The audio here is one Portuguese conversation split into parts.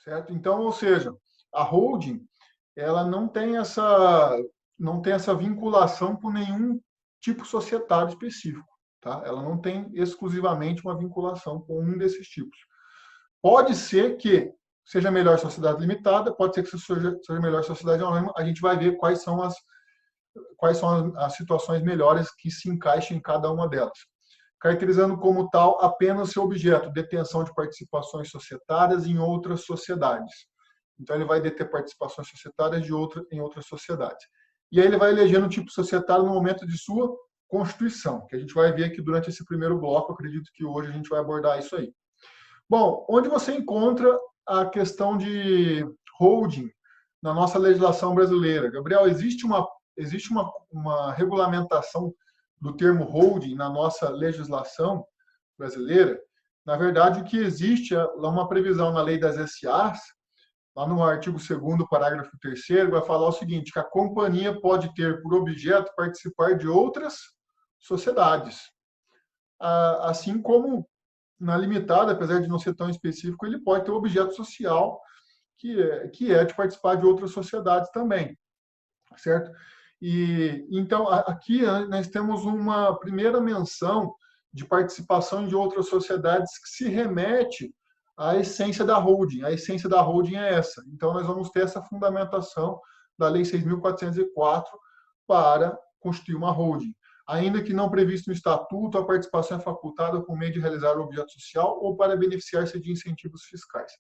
certo? Então, ou seja, a holding, ela não tem essa vinculação com nenhum tipo societário específico, tá? Ela não tem exclusivamente uma vinculação com um desses tipos. Pode ser que seja melhor sociedade limitada, pode ser que seja melhor sociedade anônima, a gente vai ver quais são as situações melhores que se encaixem em cada uma delas. Caracterizando como tal apenas seu objeto, detenção de participações societárias em outras sociedades. Então, ele vai deter participações societárias em outras sociedades. E aí ele vai elegendo o tipo societário no momento de sua constituição, que a gente vai ver aqui durante esse primeiro bloco. Eu acredito que hoje a gente vai abordar isso aí. Bom, onde você encontra a questão de holding na nossa legislação brasileira? Gabriel, existe uma regulamentação do termo holding na nossa legislação brasileira? Na verdade, o que existe é uma previsão na lei das SAs, lá no artigo 2º, parágrafo 3º, vai falar o seguinte, que a companhia pode ter por objeto participar de outras sociedades. Assim como na limitada, apesar de não ser tão específico, ele pode ter um objeto social que é de participar de outras sociedades também, certo? E então aqui nós temos uma primeira menção de participação de outras sociedades que se remete à essência da holding. A essência da holding é essa. Então nós vamos ter essa fundamentação da Lei 6.404 para constituir uma holding. Ainda que não previsto no estatuto, a participação é facultada por meio de realizar o objeto social ou para beneficiar-se de incentivos fiscais.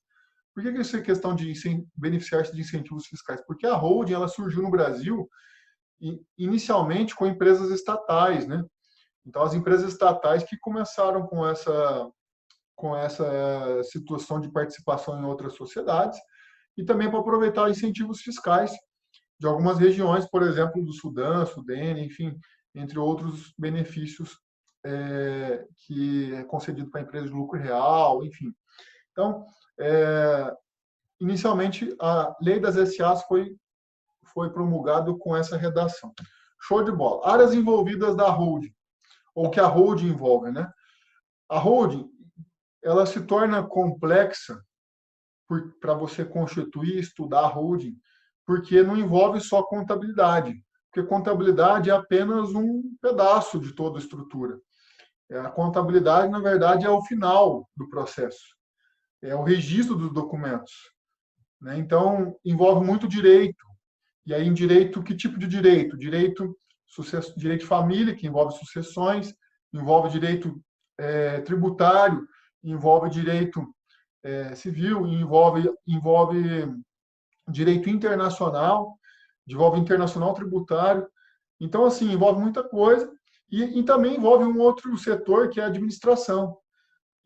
Por que isso é questão de beneficiar-se de incentivos fiscais? Porque a holding ela surgiu no Brasil inicialmente com empresas estatais, né? Então, as empresas estatais que começaram com essa situação de participação em outras sociedades e também para aproveitar incentivos fiscais de algumas regiões, por exemplo, do Sudão, Sudene, enfim, entre outros benefícios que é concedido para empresas de lucro real, enfim. Então, inicialmente, a lei das SAs foi promulgado com essa redação. Show de bola. Áreas envolvidas da holding, ou que a holding envolve, né? A holding, ela se torna complexa para você constituir, estudar a holding, porque não envolve só contabilidade, porque contabilidade é apenas um pedaço de toda a estrutura. A contabilidade, na verdade, é o final do processo, é o registro dos documentos, né? Então, envolve muito direito. E aí, em direito, que tipo de direito? Direito de família, que envolve sucessões, envolve direito tributário, envolve direito civil, envolve direito internacional, envolve internacional tributário. Então, assim, envolve muita coisa. E também envolve um outro setor, que é a administração.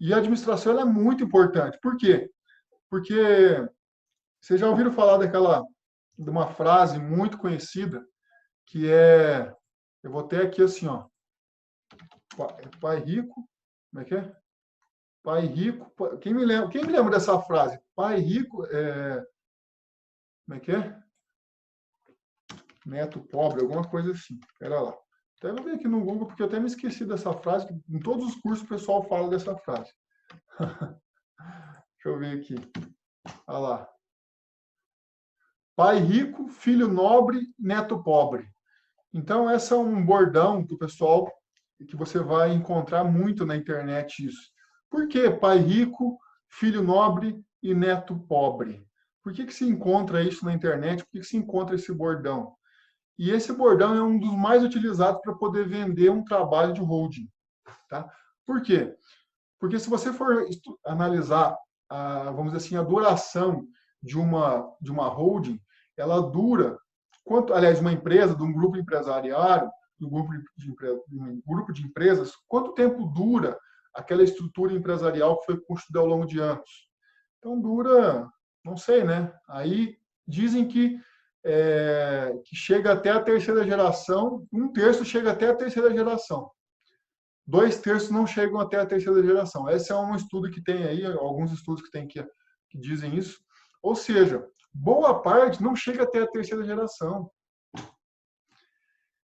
E a administração ela é muito importante. Por quê? Porque vocês já ouviram falar de uma frase muito conhecida, que é, eu vou ter aqui assim, ó, pai rico, como é que é? Pai rico, quem me lembra dessa frase? Pai rico, como é que é? Neto pobre, alguma coisa assim. Espera lá. Até vou ver aqui no Google, porque eu até me esqueci dessa frase, que em todos os cursos o pessoal fala dessa frase. Deixa eu ver aqui. Olha lá. Pai rico, filho nobre, neto pobre. Então, esse é um bordão do pessoal que você vai encontrar muito na internet isso. Por que pai rico, filho nobre e neto pobre? Por que se encontra isso na internet? Por que se encontra esse bordão? E esse bordão é um dos mais utilizados para poder vender um trabalho de holding. Tá? Por quê? Porque se você for analisar, vamos dizer assim, a duração de uma holding, ela dura, aliás, uma empresa, de um grupo empresarial, de um grupo de empresas, quanto tempo dura aquela estrutura empresarial que foi construída ao longo de anos? Então, dura, não sei, né? Aí dizem que chega até a terceira geração, 1/3 chega até a terceira geração. 2/3 não chegam até a terceira geração. Esse é um estudo que tem aí, alguns estudos que tem que dizem isso. Ou seja, boa parte não chega até a terceira geração.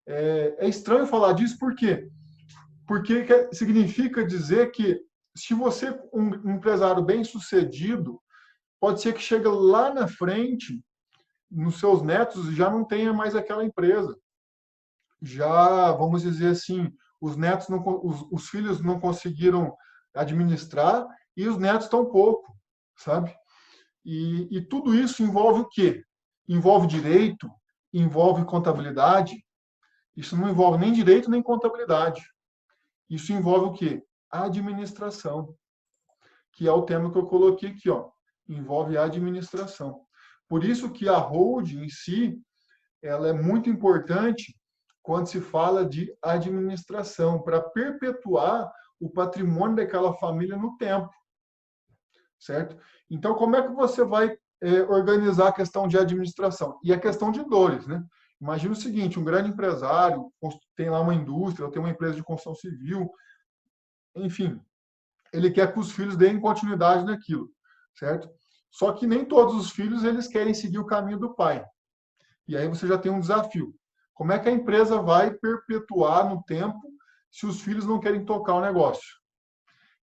É estranho falar disso, por quê? Porque significa dizer que se você, um empresário bem-sucedido, pode ser que chegue lá na frente, nos seus netos, já não tenha mais aquela empresa. Já, vamos dizer assim, os netos não, os filhos não conseguiram administrar e os netos tão pouco, sabe? E tudo isso envolve o quê? Envolve direito, envolve contabilidade. Isso não envolve nem direito nem contabilidade. Isso envolve o quê? Administração, que é o tema que eu coloquei aqui, ó. Envolve administração. Por isso que a holding em si, ela é muito importante quando se fala de administração, para perpetuar o patrimônio daquela família no tempo, certo? Então, como é que você vai organizar a questão de administração? E a questão de dores, né? Imagina o seguinte, um grande empresário tem lá uma indústria, ou tem uma empresa de construção civil, enfim, ele quer que os filhos deem continuidade naquilo, certo? Só que nem todos os filhos eles querem seguir o caminho do pai. E aí você já tem um desafio. Como é que a empresa vai perpetuar no tempo se os filhos não querem tocar o negócio?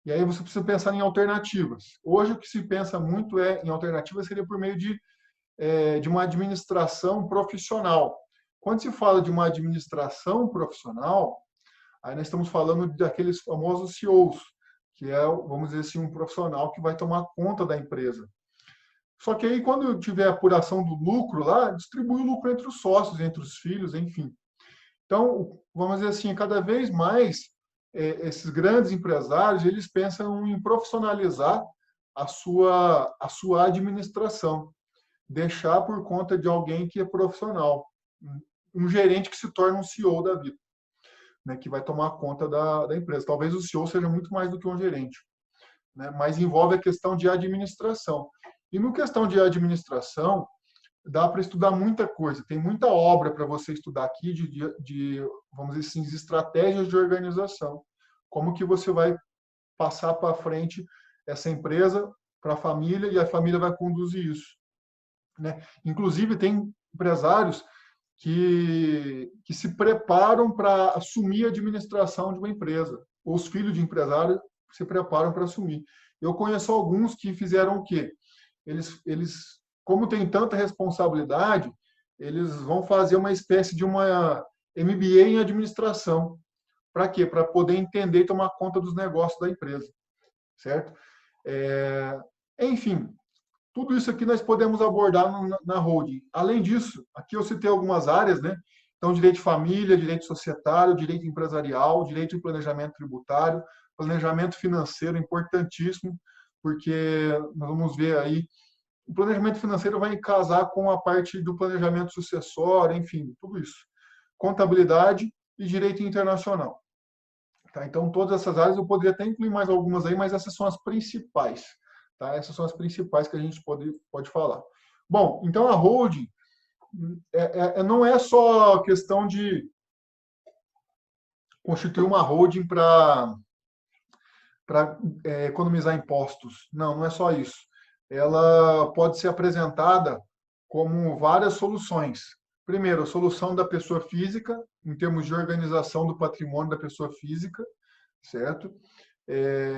E aí você precisa pensar em alternativas. Hoje o que se pensa muito em alternativas seria por meio de uma administração profissional. Quando se fala de uma administração profissional, aí nós estamos falando daqueles famosos CEOs, que é, vamos dizer assim, um profissional que vai tomar conta da empresa. Só que aí, quando tiver a apuração do lucro lá, distribui o lucro entre os sócios, entre os filhos, enfim. Então, vamos dizer assim, cada vez mais, esses grandes empresários, eles pensam em profissionalizar a sua administração, deixar por conta de alguém que é profissional, um gerente que se torna um CEO da vida, né, que vai tomar conta da empresa. Talvez o CEO seja muito mais do que um gerente, né, mas envolve a questão de administração. E no questão de administração, dá para estudar muita coisa. Tem muita obra para você estudar aqui vamos dizer assim, de estratégias de organização. Como que você vai passar para frente essa empresa para a família e a família vai conduzir isso, né? Inclusive, tem empresários que se preparam para assumir a administração de uma empresa. Os filhos de empresários se preparam para assumir. Eu conheço alguns que fizeram o quê? Eles, como tem tanta responsabilidade, eles vão fazer uma espécie de uma MBA em administração. Para quê? Para poder entender e tomar conta dos negócios da empresa, certo? Enfim, tudo isso aqui nós podemos abordar na holding. Além disso, aqui eu citei algumas áreas, né? Então, direito de família, direito societário, direito empresarial, direito de planejamento tributário, planejamento financeiro, importantíssimo, porque nós vamos ver aí, o planejamento financeiro vai casar com a parte do planejamento sucessório, enfim, tudo isso. Contabilidade e direito internacional. Tá? Então, todas essas áreas eu poderia até incluir mais algumas aí, mas essas são as principais. Tá? Essas são as principais que a gente pode falar. Bom, então a holding não é só questão de constituir uma holding para economizar impostos. Não, não é só isso. Ela pode ser apresentada como várias soluções. Primeiro, a solução da pessoa física, em termos de organização do patrimônio da pessoa física, certo?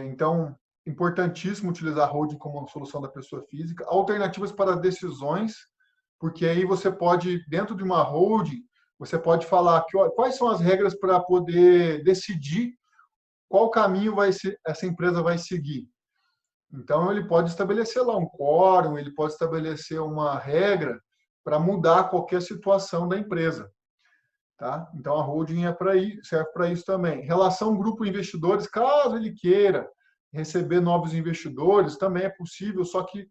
Então, importantíssimo utilizar a holding como solução da pessoa física. Alternativas para decisões, porque aí você pode, dentro de uma holding, você pode falar quais são as regras para poder decidir qual caminho essa empresa vai seguir. Então, ele pode estabelecer lá um quórum, ele pode estabelecer uma regra para mudar qualquer situação da empresa. Tá? Então, a holding serve para isso também. Relação grupo-investidores, caso ele queira receber novos investidores, também é possível, só que,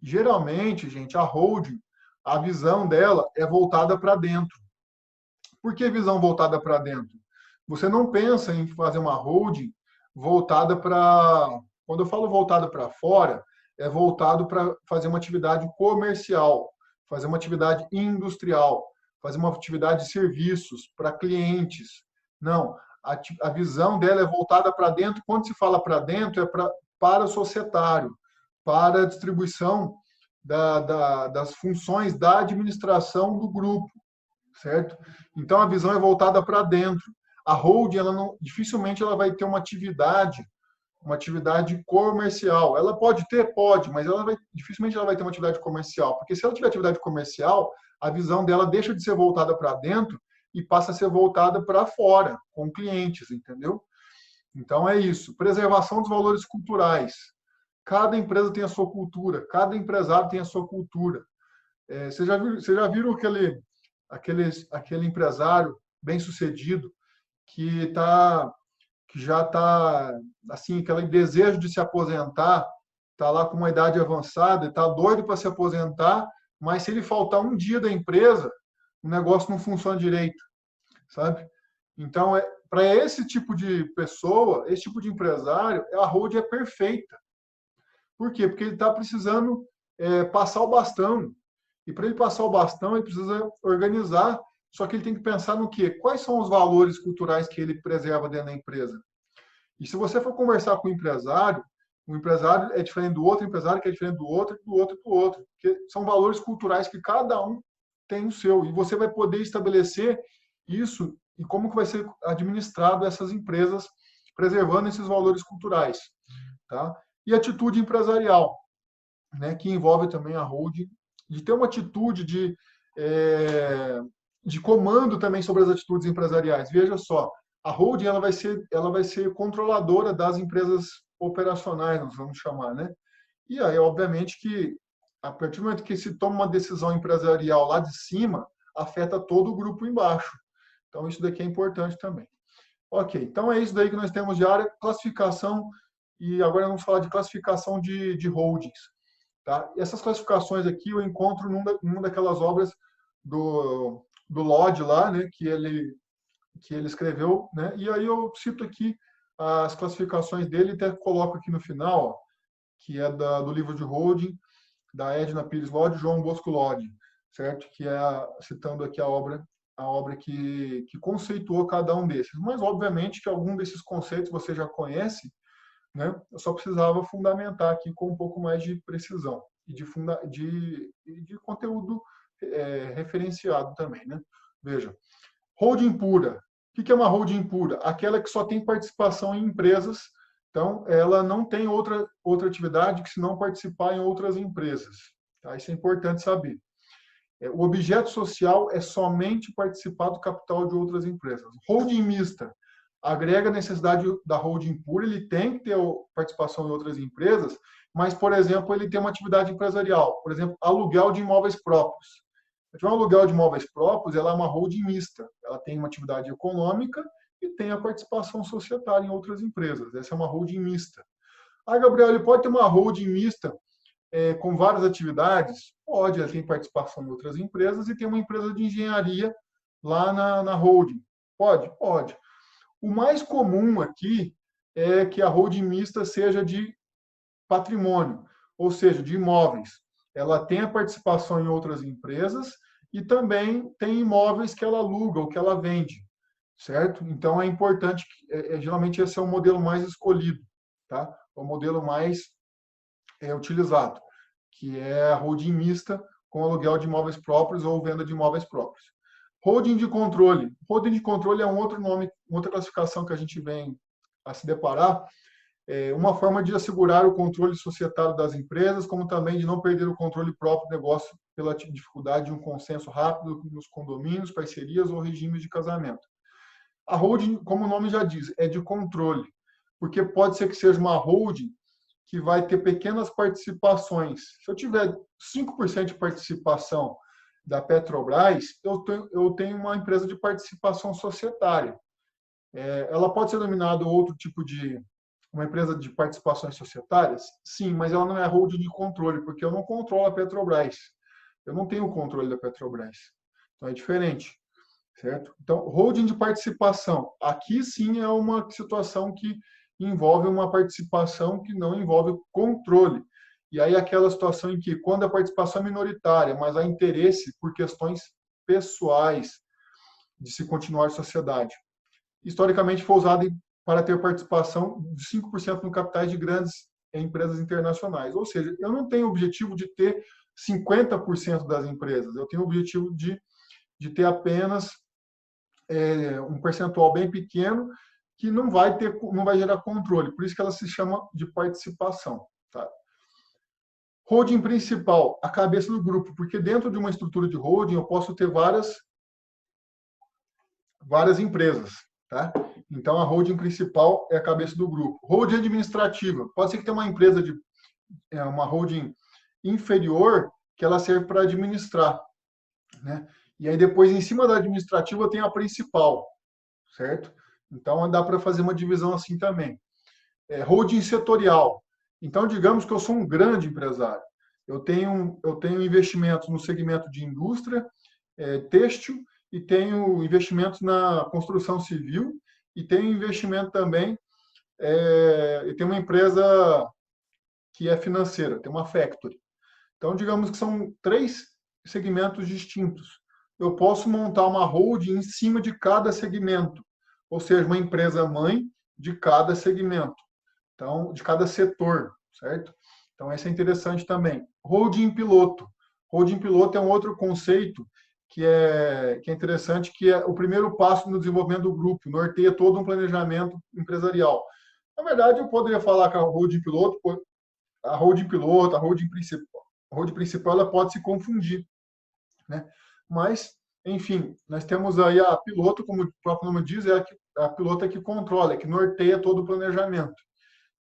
geralmente, gente, a holding, a visão dela é voltada para dentro. Por que visão voltada para dentro? Você não pensa em fazer uma holding voltada para... Quando eu falo voltada para fora, é voltado para fazer uma atividade comercial, fazer uma atividade industrial, fazer uma atividade de serviços para clientes. Não, a visão dela é voltada para dentro. Quando se fala para dentro, para o societário, para a distribuição das funções da administração do grupo, certo? Então, a visão é voltada para dentro. A holding, dificilmente ela vai ter uma atividade uma atividade comercial. Ela pode ter? Pode, mas dificilmente ela vai ter uma atividade comercial, porque se ela tiver atividade comercial, a visão dela deixa de ser voltada para dentro e passa a ser voltada para fora, com clientes, entendeu? Então é isso. Preservação dos valores culturais. Cada empresa tem a sua cultura, cada empresário tem a sua cultura. Vocês já viram aquele empresário bem-sucedido que já está, assim, aquele desejo de se aposentar, está lá com uma idade avançada, está doido para se aposentar, mas se ele faltar um dia da empresa, o negócio não funciona direito, sabe? Então, para esse tipo de pessoa, esse tipo de empresário, a holding é perfeita. Por quê? Porque ele está precisando passar o bastão. E para ele passar o bastão, ele precisa organizar. Só que ele tem que pensar no quê? Quais são os valores culturais que ele preserva dentro da empresa? E se você for conversar com o empresário é diferente do outro empresário, que é diferente do outro, do outro e do outro. Porque são valores culturais que cada um tem o seu. E você vai poder estabelecer isso e como que vai ser administrado essas empresas, preservando esses valores culturais. Tá? E atitude empresarial, né, que envolve também a holding, de ter uma atitude de comando também sobre as atitudes empresariais. Veja só, a holding ela vai ser controladora das empresas operacionais, nós vamos chamar, né? E aí, obviamente, que a partir do momento que se toma uma decisão empresarial lá de cima, afeta todo o grupo embaixo. Então, isso daqui é importante também. Ok, então é isso daí que nós temos de área, classificação, e agora vamos falar de classificação de holdings. Tá? E essas classificações aqui eu encontro numa daquelas obras do Lodge lá, né, que ele escreveu, né? E aí eu cito aqui as classificações dele, até coloco aqui no final, ó, que é do livro de holding, da Edna Pires Lodge e João Bosco Lodge, certo? Que é citando aqui a obra que conceituou cada um desses. Mas, obviamente, que algum desses conceitos você já conhece, né? Eu só precisava fundamentar aqui com um pouco mais de precisão e de conteúdo referenciado também, né? Veja, holding pura. O que é uma holding pura? Aquela que só tem participação em empresas, então ela não tem outra atividade que se não participar em outras empresas. Tá? Isso é importante saber. O objeto social é somente participar do capital de outras empresas. Holding mista agrega a necessidade da holding pura, ele tem que ter participação em outras empresas, mas, por exemplo, ele tem uma atividade empresarial, por exemplo, aluguel de imóveis próprios. Se tiver um aluguel de imóveis próprios, ela é uma holding mista. Ela tem uma atividade econômica e tem a participação societária em outras empresas. Essa é uma holding mista. Ah, Gabriel, ele pode ter uma holding mista com várias atividades? Pode, ela tem participação em outras empresas e tem uma empresa de engenharia lá na holding. Pode? Pode. O mais comum aqui é que a holding mista seja de patrimônio, ou seja, de imóveis. Ela tem a participação em outras empresas e também tem imóveis que ela aluga ou que ela vende, certo? Então é importante, geralmente esse é o modelo mais escolhido, tá? O modelo mais utilizado, que é a holding mista com aluguel de imóveis próprios ou venda de imóveis próprios. Holding de controle. Holding de controle é um outro nome, outra classificação que a gente vem a se deparar. Uma forma de assegurar o controle societário das empresas, como também de não perder o controle próprio do negócio pela dificuldade de um consenso rápido nos condomínios, parcerias ou regimes de casamento. A holding, como o nome já diz, é de controle, porque pode ser que seja uma holding que vai ter pequenas participações. Se eu tiver 5% de participação da Petrobras, eu tenho uma empresa de participação societária. Ela pode ser denominada outro tipo de uma empresa de participações societárias? Sim, mas ela não é holding de controle, porque eu não controlo a Petrobras. Eu não tenho o controle da Petrobras. Então é diferente, certo? Então, holding de participação. Aqui sim é uma situação que envolve uma participação que não envolve controle. E aí aquela situação em que, quando a participação é minoritária, mas há interesse por questões pessoais de se continuar a sociedade. Historicamente foi usado para ter participação de 5% no capitais de grandes empresas internacionais. Ou seja, eu não tenho o objetivo de ter 50% das empresas, eu tenho o objetivo de ter apenas um percentual bem pequeno que não vai gerar controle, por isso que ela se chama de participação. Tá? Holding principal, a cabeça do grupo, porque dentro de uma estrutura de holding eu posso ter várias empresas. Tá? Então, a holding principal é a cabeça do grupo. Holding administrativa, pode ser que tenha uma empresa uma holding inferior que ela serve para administrar. Né? E aí depois, em cima da administrativa, tem a principal, certo? Então, dá para fazer uma divisão assim também. Holding setorial. Então, digamos que eu sou um grande empresário. Eu tenho investimentos no segmento de indústria, têxtil, e tenho investimentos na construção civil, e tenho investimento também, e tenho uma empresa que é financeira, tem uma factory. Então, digamos que são 3 segmentos distintos. Eu posso montar uma holding em cima de cada segmento, ou seja, uma empresa mãe de cada segmento, então, de cada setor, certo? Então, esse é interessante também. Holding piloto. Holding piloto é um outro conceito que é interessante, que é o primeiro passo no desenvolvimento do grupo, norteia todo um planejamento empresarial. Na verdade, eu poderia falar que a holding piloto, a holding principal, ela pode se confundir, né? Mas, enfim, nós temos aí a piloto, como o próprio nome diz, a piloto é que controla, é que norteia todo o planejamento,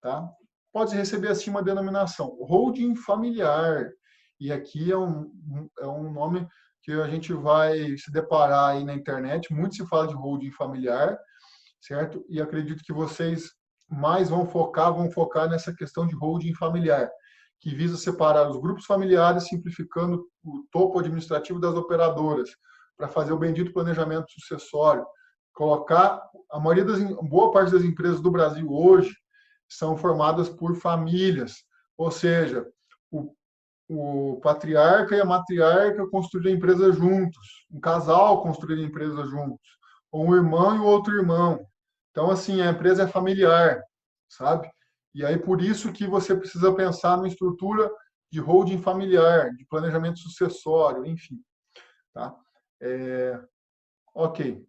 tá? Pode receber assim uma denominação, holding familiar, e aqui é um nome que a gente vai se deparar aí na internet, muito se fala de holding familiar, certo? E acredito que vocês mais vão focar nessa questão de holding familiar, que visa separar os grupos familiares, simplificando o topo administrativo das operadoras, para fazer o bendito planejamento sucessório, colocar boa parte das empresas do Brasil hoje são formadas por famílias, ou seja, o patriarca e a matriarca construíram a empresa juntos, um casal construíram a empresa juntos, ou um irmão e o outro irmão. Então, assim, a empresa é familiar, sabe? E aí, por isso que você precisa pensar numa estrutura de holding familiar, de planejamento sucessório, enfim. Tá? Ok.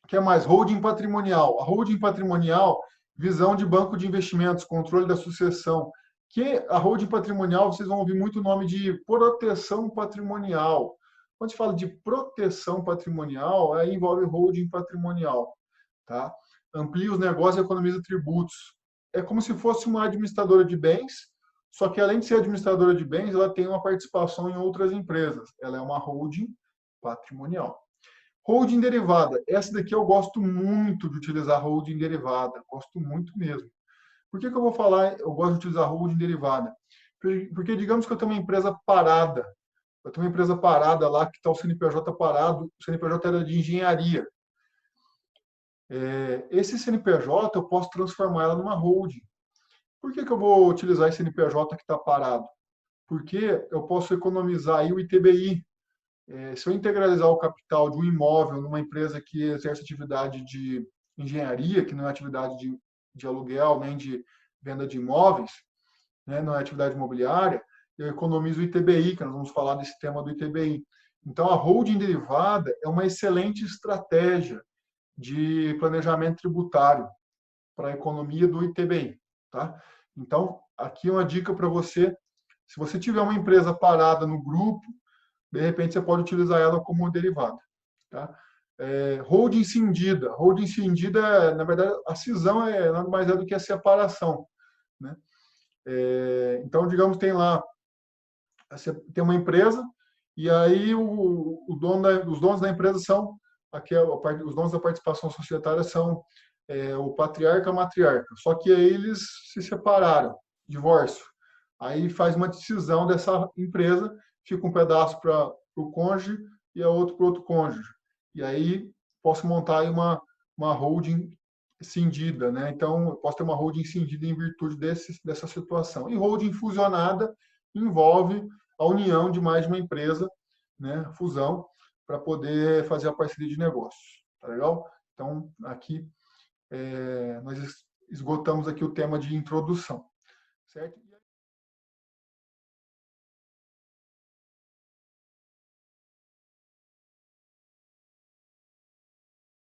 O que é mais? Holding patrimonial. A holding patrimonial, visão de banco de investimentos, controle da sucessão. Que a holding patrimonial, vocês vão ouvir muito o nome de proteção patrimonial. Quando se fala de proteção patrimonial, aí envolve holding patrimonial. Tá? Amplia os negócios e economiza tributos. É como se fosse uma administradora de bens, só que além de ser administradora de bens, ela tem uma participação em outras empresas. Ela é uma holding patrimonial. Holding derivada. Essa daqui eu gosto muito de utilizar holding derivada. Gosto muito mesmo. Por que eu vou falar, eu gosto de utilizar holding derivada? Porque digamos que eu tenho uma empresa parada. Eu tenho uma empresa parada lá que está o CNPJ parado. O CNPJ era de engenharia. Esse CNPJ eu posso transformar ela numa holding. Por que eu vou utilizar esse CNPJ que está parado? Porque eu posso economizar aí o ITBI. Se eu integralizar o capital de um imóvel numa empresa que exerce atividade de engenharia, que não é atividade de aluguel nem de venda de imóveis, né, não é atividade imobiliária, eu economizo o ITBI, que nós vamos falar desse tema do ITBI. Então, a holding derivada é uma excelente estratégia de planejamento tributário para a economia do ITBI. Tá? Então, aqui uma dica para você. Se você tiver uma empresa parada no grupo, de repente você pode utilizar ela como derivada. Tá? Holding cindida. Holding cindida, na verdade, a cisão nada mais é do que a separação. Né? Então, digamos, tem lá, tem uma empresa, e aí os donos da empresa são, os donos da participação societária são o patriarca e a matriarca. Só que aí eles se separaram, divórcio. Aí faz uma decisão dessa empresa, fica um pedaço para o cônjuge e a outro para o outro cônjuge. E aí posso montar aí uma holding cindida, né? Então, eu posso ter uma holding cindida em virtude dessa situação. E holding fusionada envolve a união de mais de uma empresa, né? Fusão, para poder fazer a parceria de negócios. Tá legal? Então, aqui nós esgotamos aqui o tema de introdução, certo?